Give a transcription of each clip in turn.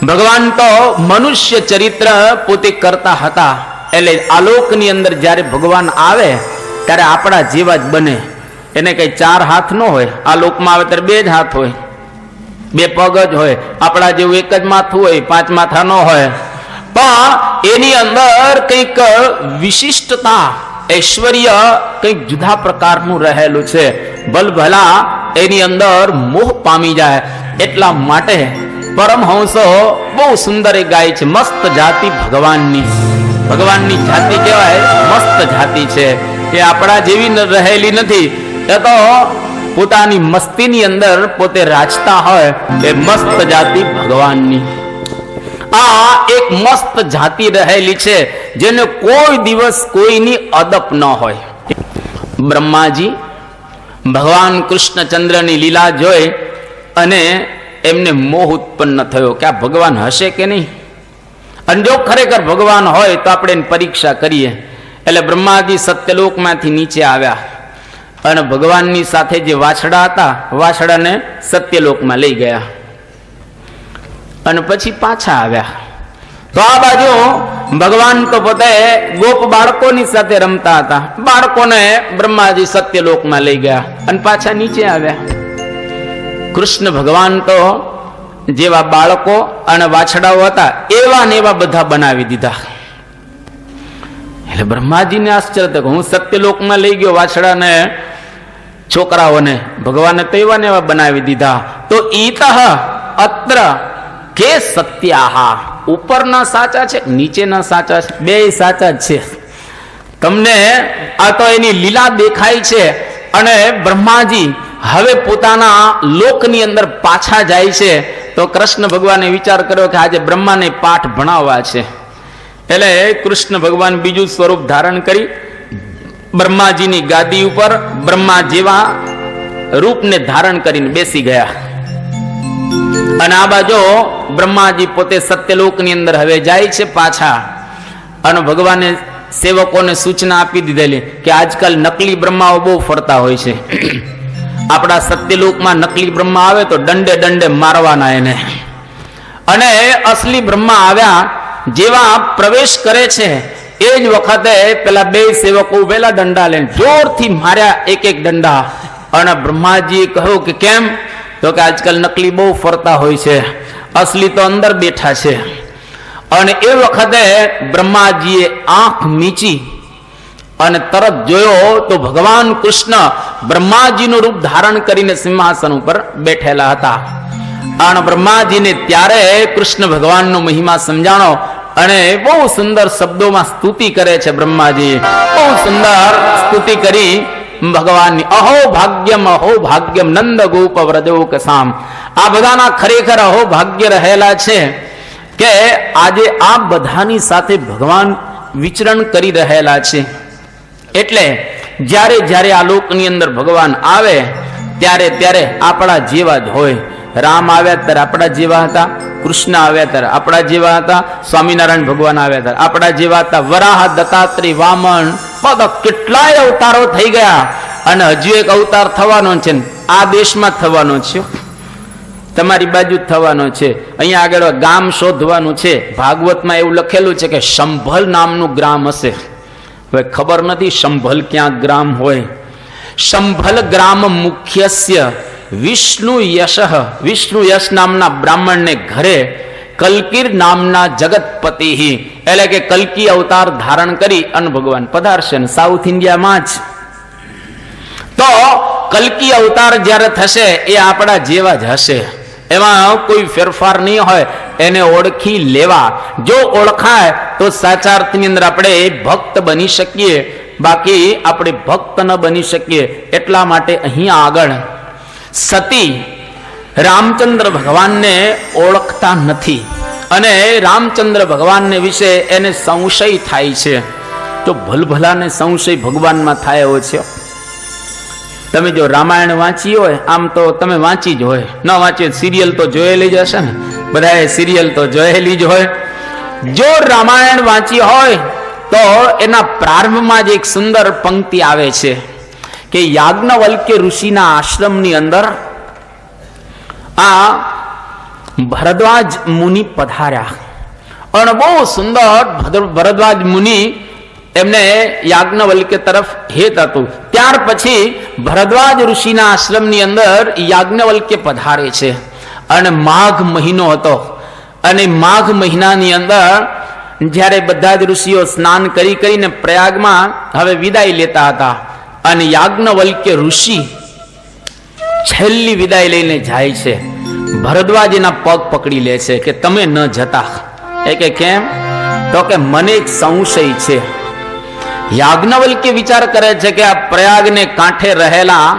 ભગવાન તો મનુષ્ય ચરિત્ર પોતે કરતા હતા, એટલે આલોકની અંદર જ્યારે ભગવાન આવે ત્યારે આપણા જેવા જ બને. એને કઈ ચાર હાથ ન હોય, આ લોકમાં આવે ત્યારે બે જ હાથ હોય, બે પગ જ હોય. આપણા જેવું એક જ માથું હોય, પાંચ માથા ન હોય. પણ એની અંદર કંઈક વિશિષ્ટતા, ઐશ્વર્ય કંઈક જુદા પ્રકારનું રહેલું છે. ભલભલા એની અંદર મોહ પામી જાય. એટલા માટે પરમહંસો બહુ સુંદર ગાય છે, મસ્ત જાતિ ભગવાનની. ભગવાનની જાતિ કહેવાય, મસ્ત જાતિ છે. એ આપણા જેવી રહેલી નથી. એ તો પોતાની મસ્તીની અંદર પોતે રાચતા હોય, એ મસ્ત જાતિ ભગવાનની. આ એક મસ્ત જાતિ રહેલી છે, જેને કોઈ દિવસ કોઈની અદપ ન હોય. બ્રહ્માજી ભગવાન કૃષ્ણચંદ્રની લીલા જોઈ અને એમને મોહ ઉત્પન્ન થયો કે આ ભગવાન હશે કે નહીં. અને જો ખરેખર ભગવાન હોય તો આપણે એની પરીક્ષા કરીએ. એટલે બ્રહ્માજી સત્યલોકમાંથી નીચે આવ્યા અને ભગવાનની સાથે જે વાછડા હતા, વાછડાને સત્યલોકમાં લઈ ગયા અને પછી પાછા આવ્યા. તો આ બાજુ ભગવાન તો પોતે ગોપ બાળકોની સાથે રમતા હતા. બાળકોને બ્રહ્માજી સત્યલોકમાં લઈ ગયા અને પાછા નીચે આવ્યા. કૃષ્ણ ભગવાન તો જેવા બાળકો અને વાછડાઓ હતા એવા ને એવા બધા બનાવી દીધા. એટલે બ્રહ્માજીને આશ્ચર્ય થયું, હું સત્યલોકમાં લઈ ગયો વાછડાને, છોકરાઓને, ભગવાને તો એવા ને એવા બનાવી દીધા. તો ઈતઃ અત્ર કે સત્યાહા, ઉપરના સાચા છે, નીચેના સાચા છે, બે સાચા જ છે. તમને આ તો એની લીલા દેખાય છે. અને બ્રહ્માજી હવે પોતાના લોકની અંદર પાછા જાય છે. તો કૃષ્ણ ભગવાને વિચાર કર્યો કે આજે બ્રહ્માને પાઠ ભણાવવા છે. એટલે કૃષ્ણ ભગવાન બીજું સ્વરૂપ ધારણ કરી બ્રહ્માજીની ગાદી ઉપર બ્રહ્મા જેવા રૂપને ધારણ કરીને બેસી ગયા. અને આ બાજુ બ્રહ્માજી પોતે સત્યલોકની અંદર હવે જાય છે પાછા. અને ભગવાને સેવકોને સૂચના આપી દીધેલી કે આજકાલ નકલી બ્રહ્માઓ બહુ ફરતા હોય છે. આપણા સત્યલોકમાં નકલી બ્રહ્મા આવે તો દંડે દંડે મારવાના એને. અને અસલી બ્રહ્મા આવ્યા જેવા પ્રવેશ કરે છે એ જ વખતે પેલા બે સેવકો પેલા દંડા લઈને જોરથી માર્યા, એક એક દંડા. અને બ્રહ્માજીએ કહ્યું કે કેમ? તો કે આજકાલ નકલી બહુ ફરતા હોય છે, અસલી તો અંદર બેઠા છે. અને એ વખતે બ્રહ્માજીએ આંખ મીચી અને તરત જોયો તો ભગવાન કૃષ્ણ બ્રહ્માજીનું રૂપ ધારણ કરીને સિંહાસન ઉપર બેઠેલા હતા. અને બ્રહ્માજીને ત્યારે કૃષ્ણ ભગવાનનો મહિમા સમજાણો અને બહુ સુંદર શબ્દોમાં સ્તુતિ કરે છે. બ્રહ્માજી બહુ સુંદર સ્તુતિ કરી ભગવાનની. અહો ભાગ્યમ નંદ ગોપ વ્રજોક સામ. આ બધાના ખરેખર અહો ભાગ્ય રહેલા છે કે આજે આ બધાની સાથે ભગવાન વિચરણ કરી રહેલા છે. એટલે જ્યારે જ્યારે આ લોકની અંદર ભગવાન આવે ત્યારે ત્યારે આપણા જેવા જ હોય. રામ આવ્યા ત્યારે આપણા જેવા હતા, કૃષ્ણ આવ્યા ત્યારે આપણા જેવા હતા, સ્વામિનારાયણ ભગવાન આવ્યા ત્યારે આપણા જેવા હતા, વરાહ, દત્તાત્રેય, વામન, બધા કેટલાય અવતારો થઈ ગયા. અને હજુ એક અવતાર થવાનો છે, આ દેશમાં થવાનો છે, તમારી બાજુ થવાનો છે. અહીંયા આગળ ગામ શોધવાનું છે. ભાગવતમાં એવું લખેલું છે કે શંભલ નામનું ગ્રામ હશે. હવે ખબર નથી શંભલ ક્યાં ગ્રામ હોય. શંભલ ગ્રામ મુખ્યસ્ય વિષ્ણુ યશ નામના બ્રાહ્મણને ઘરે કલ્કીર નામના જગતપતિ, એટલે કે કલ્કી અવતાર ધારણ કરી અને ભગવાન પધારશે. સાઉથ ઇન્ડિયામાં જ તો કલ્કી અવતાર જ્યારે થશે એ આપણા જેવા જ હશે. એમાં કોઈ ફેરફાર નહીં હોય. એને ઓળખી લેવા. જો ઓળખાય તો સાચા અર્થની અંદર આપણે ભક્ત બની શકીએ, બાકી આપણે ભક્ત ન બની શકીએ. એટલા માટે અહીંયા આગળ સતી રામચંદ્ર ભગવાનને ઓળખતા નથી અને રામચંદ્ર ભગવાનને વિશે એને સંશય થાય છે. તો ભલભલાને સંશય ભગવાનમાં થાય એવો છે. તમે જો રામાયણ વાંચી હોય, આમ તો તમે વાંચી જ હોય, ન વાંચી સિરિયલ તો જોયેલી જ હશે ને, બધાએ સિરિયલ તો જોયેલી જ હોય. જો રામાયણ વાંચી હોય તો એના પ્રારંભમાં જ એક સુંદર પંક્તિ આવે છે કે યાજ્ઞવલ્ક્ય ઋષિના આશ્રમની અંદર આ ભરદ્વાજ મુનિ પધાર્યા અને બહુ સુંદર ભરદ્વાજ મુનિ એમને યાજ્ઞવલ્ક્ય તરફ હેત હતું. ત્યાર પછી ભરદ્વાજ ઋષિના આશ્રમની અંદર યાજ્ઞવલ્ક્ય પધારે છે અને માઘ મહિનો હતો અને માઘ મહિનાની અંદર જ્યારે બધા જ ઋષિઓ સ્નાન કરીને પ્રયાગમાં હવે વિદાય લેતા હતા અને યાજ્ઞવલ્ક્ય ઋષિ છેલ્લી વિદાય લઈને જાય છે. ભરદ્વાજ એના પગ પકડી લે છે કે તમે ન જતા. એ કે કેમ? તો કે મને એક સંશય છે. યાજ્ઞવલ્ક્ય વિચાર કરે છે કે આ પ્રયાગને કાંઠે રહેલા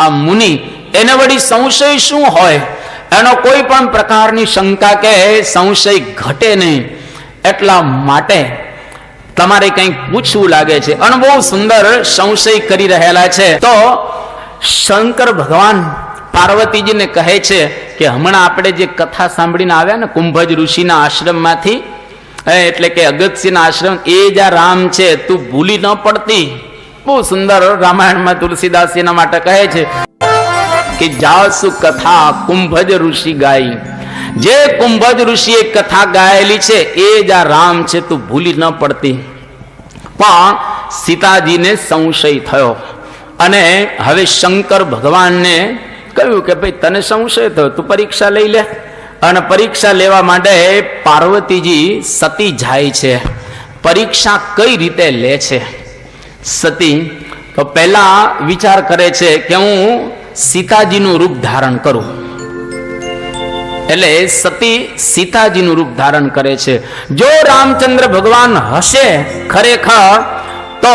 આ મુનિ એને વળી સંશય શું હોય? એનો કોઈ પણ પ્રકારની શંકા કે સંશય ઘટે નહીં, એટલા માટે તમારે કંઈક પૂછવું લાગે છે અને બહુ સુંદર સંશય કરી રહેલા છે. તો શંકર ભગવાન પાર્વતીજીને કહે છે કે હમણાં આપણે જે કથા સાંભળીને આવ્યા ને કુંભજ ઋષિના આશ્રમમાંથી, એટલે કે અગત્યના આશ્રમ, એ જ્યાં રામ છે તું ભૂલી ન પડતી. બહુ સુંદર રામાયણમાં તુલસીદાસ એના માટે કહે છે કે જાસુ કથા કુંભજ ઋષિ ગાઈ. જે કુંભજ ઋષિએ કથા ગાયેલી છે એ જ્યાં રામ છે તું ભૂલી ન પડતી. પણ સીતાજીને સંશય થયો અને હવે શંકર ભગવાનને કહ્યું કે ભાઈ તને સંશય થયો, તું પરીક્ષા લઈ લે. અને પરીક્ષા લેવા માટે પાર્વતીજી સતી જાય છે. પરીક્ષા કઈ રીતે લે છે સતી? તો પહેલા વિચાર કરે છે કે હું સીતાજીનું રૂપ ધારણ કરું. એટલે સતી સીતાજીનું રૂપ ધારણ કરે છે. જો રામચંદ્ર ભગવાન હશે ખરેખર તો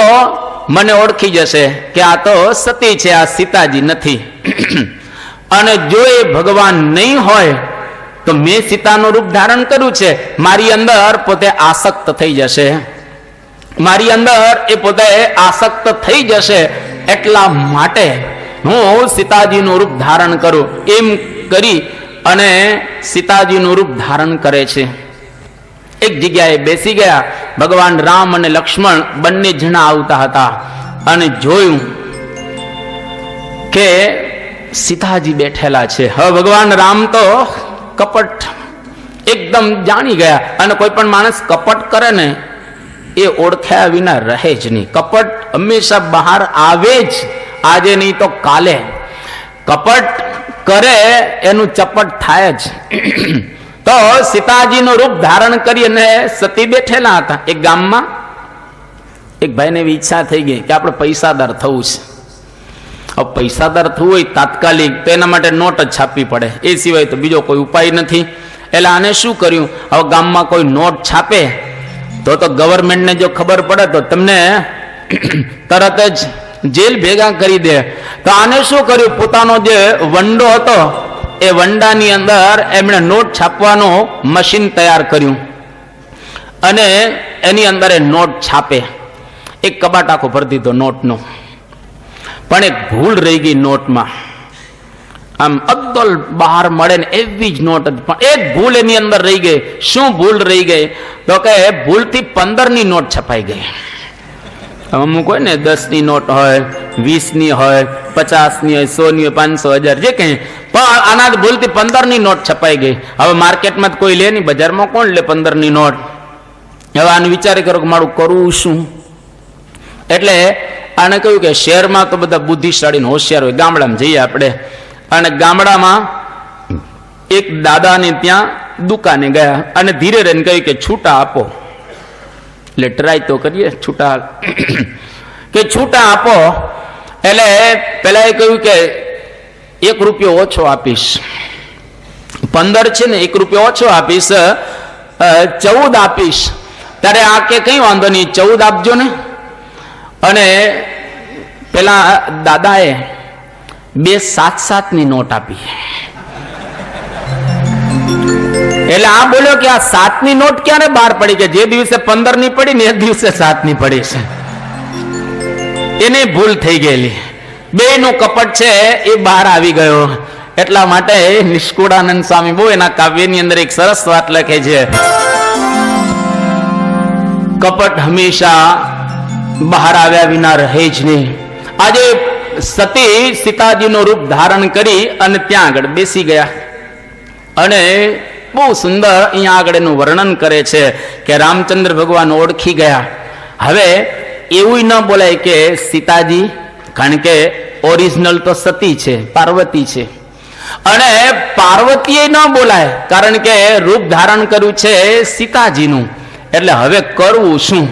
મને ઓળખી જશે કે આ તો સતી છે, આ સીતાજી નથી. અને જો એ ભગવાન નહીં હોય તો મેં સીતાનું રૂપ ધારણ કર્યું છે, મારી અંદર પોતે આસક્ત થઈ જશે, મારી અંદર એ પોતે આસક્ત થઈ જશે. એટલા માટે હું સીતાજીનું રૂપ ધારણ કરું. એમ કરી અને સીતાજીનું રૂપ ધારણ કરે છે. એક જગ્યાએ બેસી ગયા. ભગવાન રામ અને લક્ષ્મણ બંને જણા આવતા હતા અને જોયું કે સીતાજી બેઠેલા છે. હવે ભગવાન રામ તો કપટ એકદમ જાણી ગયા. અને કોઈ પણ માણસ કપટ કરે ને એ ઓળખ્યા વિના રહે જ નહીં. કપટ હંમેશા બહાર આવે જ, આજે નહીં તો કાલે. કપટ કરે એનું ચપટ થાય જ. તો સીતાજીનું રૂપ ધારણ કરી અને સતી બેઠેલા હતા. એક ગામમાં એક ભાઈને એવી ઈચ્છા થઈ ગઈ કે આપણે પૈસાદાર થવું છે. હવે પૈસાદાર થવું હોય તાત્કાલિક તો એના માટે નોટ જ છાપવી પડે, એ સિવાય તો બીજો કોઈ ઉપાય નથી. એટલે આને શું કર્યું? હવે ગામમાં કોઈ નોટ છાપે તો ગવર્મેન્ટને જો ખબર પડે તો તમને તરત જ જેલ ભેગા કરી દે. તો આને શું કર્યું? પોતાનો જે વંડો હતો એ વંડાની અંદર એમણે નોટ છાપવાનું મશીન તૈયાર કર્યું અને એની અંદર એ નોટ છાપે. એક કબાટ આખો ભરી દીધો નોટનો. પણ એક ભૂલ રહી ગઈ નોટમાં. આમ અબ્દુલ બહાર મળે ને એવી જ નોટ હતી, પણ એક ભૂલ એની અંદર રહી ગઈ. શું ભૂલ રહી ગઈ? તો કે ભૂલથી 15ની નોટ છપાઈ ગઈ. અમુક હોય ને 10ની નોટ હોય, 20ની હોય, 50ની હોય, 100ની હોય, 500, 1000 જે કઈ, પણ આના ભૂલથી 15ની નોટ છપાઈ ગઈ. હવે માર્કેટમાં કોઈ લે નહીં, બજારમાં કોણ લે 15ની નોટ? હવે આને વિચારે કરો કે મારું કરવું શું? એટલે આને કહ્યું કે શહેરમાં તો બધા બુદ્ધિશાળી હોશિયાર હોય, ગામડામાં જઈએ આપણે. અને ગામડામાં એક દાદાને ત્યાં દુકાને ગયા અને ધીરે રહીને કહ્યું કે છૂટા આપો. એટલે ટ્રાય તો કરીએ છૂટા કે છૂટા આપો. એટલે પેલા એ કહ્યું કે 1 રૂપિયો ઓછો આપીશ. 15 છે ને, 1 રૂપિયો ઓછો આપીશ, 14 આપીશ. ત્યારે આ કે કઈ વાંધો નહીં, 14 આપજો ને. અને પેલા દાદાએ 2 7-7ની નોટ આપી. એટલે આ બોલ્યો કે આ 7ની નોટ ક્યારે બહાર પડી? કે જે દિવસે 15ની પડી ને એ દિવસે 7ની પડી છે. એને ભૂલ થઈ ગયેલી. બેનું કપટ છે એ બહાર આવી ગયો. એટલા માટે નિષ્કુળાનંદ સ્વામી બહુ એના કાવ્યની અંદર એક સરસ વાત લખે છે, કપટ હંમેશા બહાર આવ્યા વિના રહે જ નહીં. આજે સતી સીતાજીનું રૂપ ધારણ કરી અને ત્યાં આગળ બેસી ગયા અને બહુ સુંદર અહીંયા આગળ એનું વર્ણન કરે છે કે રામચંદ્ર ભગવાન ઓળખી ગયા. હવે એવું ન બોલાય કે સીતાજી, કારણ કે ઓરિજિનલ તો સતી છે, પાર્વતી છે, અને પાર્વતીએ ન બોલાય કારણ કે રૂપ ધારણ કર્યું છે સીતાજીનું. એટલે હવે કરવું શું?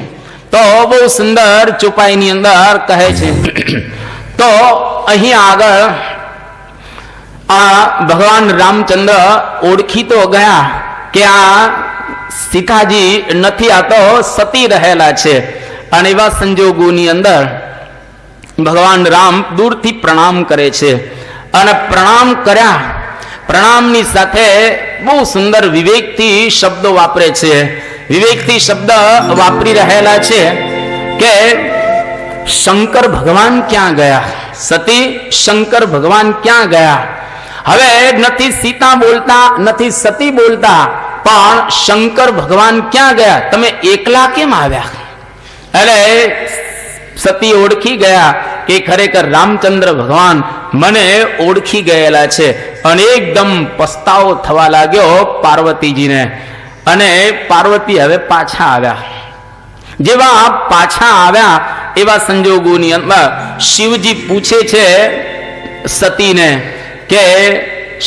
તો બહુ સુંદર ચોપાઈની અંદર કહે છે. તો અહીં આગળ આ ભગવાન રામચંદ્ર ઓળખી તો ગયા કે આ સીતાજી નથી, આ તો સતી રહેલા છે. અને એવા સંજોગોની અંદર ભગવાન રામ દૂરથી પ્રણામ કરે છે. અને પ્રણામ કર્યા, પ્રણામની સાથે બહુ સુંદર વિવેકથી શબ્દો વાપરે છે. વિવેકથી શબ્દ વાપરી રહેલા છે કે શંકર ભગવાન ક્યાં ગયા? સતી, શંકર ભગવાન ક્યાં ગયા? હવે નથી સીતા બોલતા, નથી સતી બોલતા, પણ શંકર ભગવાન ક્યાં ગયા? તમે એકલા કેમ આવ્યા? એટલે સતી ઓળખી ગયા કે ખરેખર રામચંદ્ર ભગવાન મને ઓળખી ગયેલા છે. અને એકદમ પસ્તાવો થવા લાગ્યો પાર્વતીજીને. અને પાર્વતી હવે પાછા આવ્યા. જેવા પાછા આવ્યા એવા સંજોગોની અંદર શિવજી પૂછે છે સતીને કે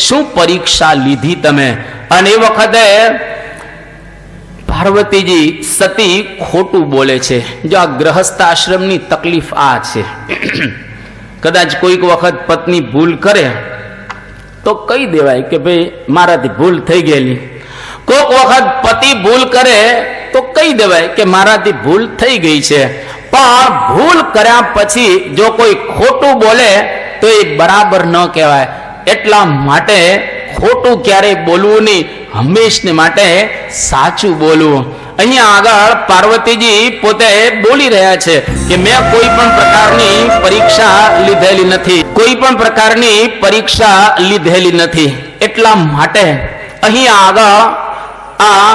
શું પરીક્ષા લીધી તમે? અને એ વખતે પાર્વતીજી, સતી ખોટું બોલે છે. જો આ ગ્રહસ્થ આશ્રમની તકલીફ આ છે. કદાચ કોઈક વખત પત્ની ભૂલ કરે તો કહી દેવાય કે ભાઈ મારાથી ભૂલ થઈ ગયેલી. કોઈક વખત પતિ ભૂલ કરે તો કહી દેવાય કે મારાથી ભૂલ થઈ ગઈ છે. પણ ભૂલ કર્યા પછી જો કોઈ ખોટું બોલે તો એ બરાબર ન કહેવાય. એટલા માટે ખોટું ક્યારેય બોલવું નહીં, હંમેશને માટે સાચું બોલવું. અહીંયા આગળ પાર્વતીજી પોતે બોલી રહ્યા છે કે મેં કોઈ પણ પ્રકારની પરીક્ષા લીધેલી નથી, કોઈ પણ પ્રકારની પરીક્ષા લીધેલી નથી. એટલા માટે અહીંયા આગળ આ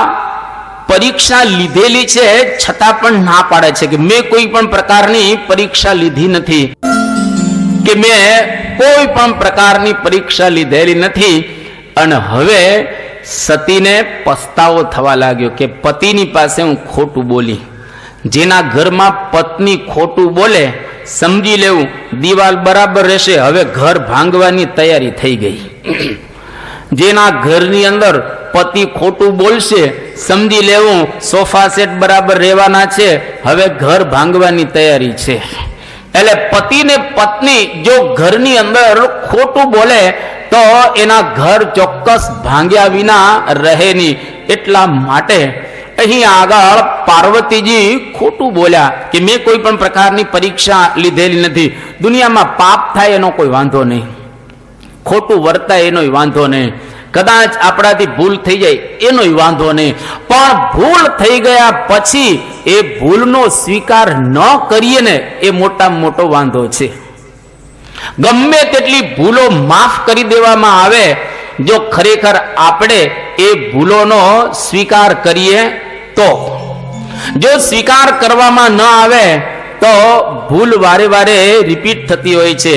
પરીક્ષા લીધેલી છે છતાં પણ ના પાડે છે કે મેં કોઈ પણ પ્રકારની પરીક્ષા લીધી નથી, કે મેં કોઈ પણ પ્રકારની પરીક્ષા લીધેલી નથી. અને હવે સતીને પસ્તાવો થવા લાગ્યો કે પતિની પાસે હું ખોટું બોલી. જેના ઘરમાં પત્ની ખોટું બોલે સમજી લેવું દિવાલ બરાબર રહેશે. હવે ઘર ભાંગવાની તૈયારી થઈ ગઈ. જેના ઘરની અંદર પતિ ખોટું બોલશે સમજી લેવું સોફા સેટ બરાબર રહેવાના છે. હવે ઘર ભાંગવાની તૈયારી છે. એટલે પતિ ને પત્ની જો ઘરની અંદર ખોટું બોલે તો એના ઘર ચોક્કસ ભાંગ્યા વિના રહે નહીં. એટલા માટે અહીં આગળ પાર્વતીજી ખોટું બોલ્યા કે મેં કોઈ પણ પ્રકારની પરીક્ષા લીધેલી નથી. દુનિયામાં પાપ થાય એનો કોઈ વાંધો નહીં, ખોટું વર્તાય એનો વાંધો નહીં, કદાચ આપણાથી ભૂલ થઈ જાય એનો વાંધો નહીં. પણ ભૂલ થઈ ગયા પછી એ ભૂલનો સ્વીકાર ન કરીએ ને એ મોટામાં મોટો વાંધો છે. ગમે તેટલી ભૂલો માફ કરી દેવામાં આવે, જો ખરેખર આપણે એ ભૂલોનો સ્વીકાર કરીએ તો. જો સ્વીકાર કરવામાં ન આવે તો ભૂલ વારે વારે રિપીટ થતી હોય છે.